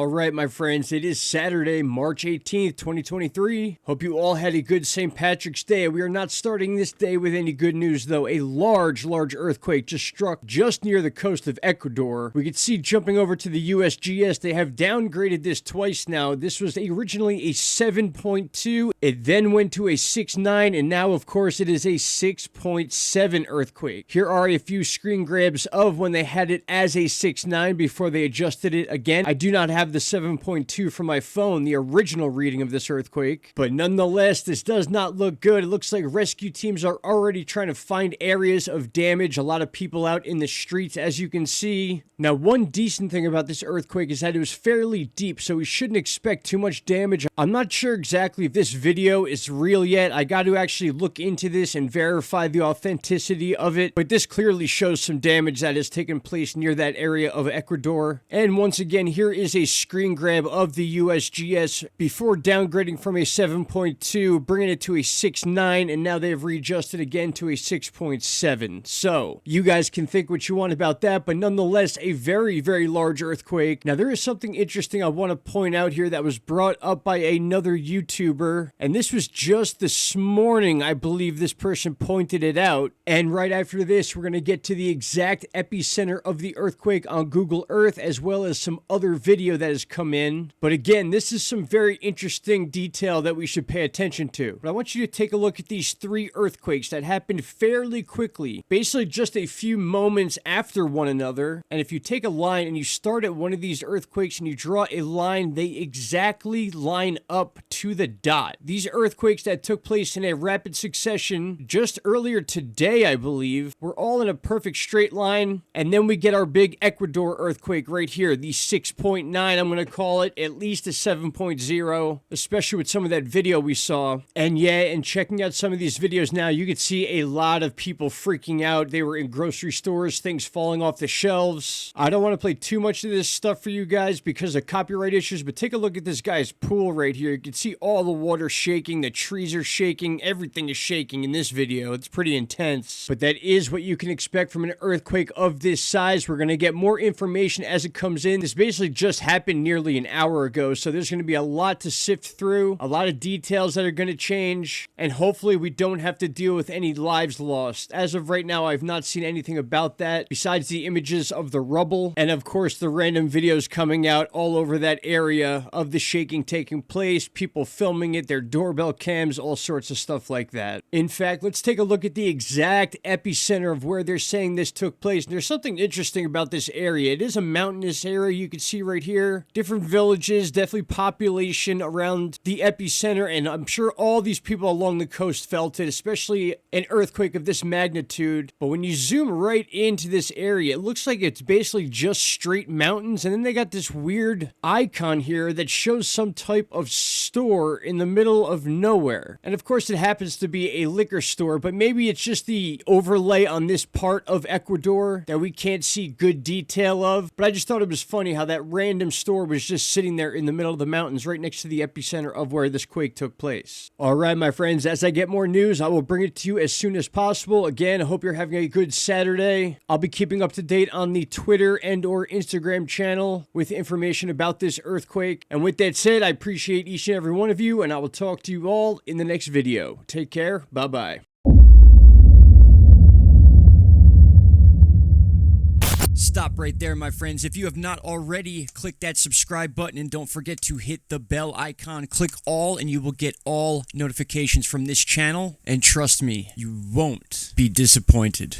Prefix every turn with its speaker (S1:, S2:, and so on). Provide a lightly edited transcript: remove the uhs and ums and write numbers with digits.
S1: All right, my friends, it is Saturday, March 18th, 2023. Hope you all had a good St. Patrick's Day. We are not starting this day with any good news, though. A large earthquake just struck just near the coast of Ecuador. We could see jumping over to the USGS, they have downgraded this twice now. This was originally a 7.2. It then went to a 6.9, and now, of course, it is a 6.7 earthquake. Here are a few screen grabs of when they had it as a 6.9 before they adjusted it again. I do not have the 7.2 from my phone, the original reading of this earthquake, but nonetheless, this does not look good. It looks like rescue teams are already trying to find areas of damage. A lot of people out in the streets, as you can see. Now, one decent thing about this earthquake is that it was fairly deep, so we shouldn't expect too much damage. I'm not sure exactly if this video is real yet. I got to actually look into this and verify the authenticity of it, but this clearly shows some damage that has taken place near that area of Ecuador. And once again, here is a screen grab of the USGS before downgrading from a 7.2, bringing it to a 6.9, and now they've readjusted again to a 6.7. So, you guys can think what you want about that, but nonetheless, a very large earthquake. Now, there is something interesting I want to point out here that was brought up by another YouTuber, and this was just this morning, I believe this person pointed it out. And right after this, we're going to get to the exact epicenter of the earthquake on Google Earth, as well as some other video that has come in. But again, this is some very interesting detail that we should pay attention to. But I want you to take a look at these three earthquakes that happened fairly quickly, basically just a few moments after one another. And if you take a line and you start at one of these earthquakes and you draw a line, they exactly line up to the dot. These earthquakes that took place in a rapid succession just earlier today, I believe, were all in a perfect straight line. And then we get our big Ecuador earthquake right here, the 6.9, I'm going to call it, at least a 7.0, especially with some of that video we saw. And yeah, and checking out some of these videos now, you could see a lot of people freaking out. They were in grocery stores, things falling off the shelves. I don't want to play too much of this stuff for you guys because of copyright issues, but take a look at this guy's pool right here. You can see all the water shaking, the trees are shaking, everything is shaking in this video. It's pretty intense, but that is what you can expect from an earthquake of this size. We're going to get more information as it comes in. This basically just happened nearly an hour ago, so there's going to be a lot to sift through, a lot of details that are going to change, and hopefully we don't have to deal with any lives lost. As of right now, I've not seen anything about that besides the images of the rubble and of course the random videos coming out all over that area of the shaking taking place, people filming it, their doorbell cams, all sorts of stuff like that. In fact, let's take a look at the exact epicenter of where they're saying this took place. And there's something interesting about this area. It is a mountainous area, you can see right here. Different villages, definitely population around the epicenter, and I'm sure all these people along the coast felt it, especially an earthquake of this magnitude. But when you zoom right into this area, it looks like it's basically just straight mountains, and then they got this weird icon here that shows some type of store in the middle of nowhere. And of course it happens to be a liquor store, but maybe it's just the overlay on this part of Ecuador that we can't see good detail of. But I just thought it was funny how that random store was just sitting there in the middle of the mountains right next to the epicenter of where this quake took place. Alright, my friends, as I get more news, I will bring it to you as soon as possible. Again, I hope you're having a good Saturday. I'll be keeping up to date on the Twitter and or Instagram channel with information about this earthquake. And with that said, I appreciate each and every one of you, and I will talk to you all in the next video. Take care. Bye-bye. Stop right there, my friends. If you have not already, click that subscribe button and don't forget to hit the bell icon. Click all and you will get all notifications from this channel. And trust me, you won't be disappointed.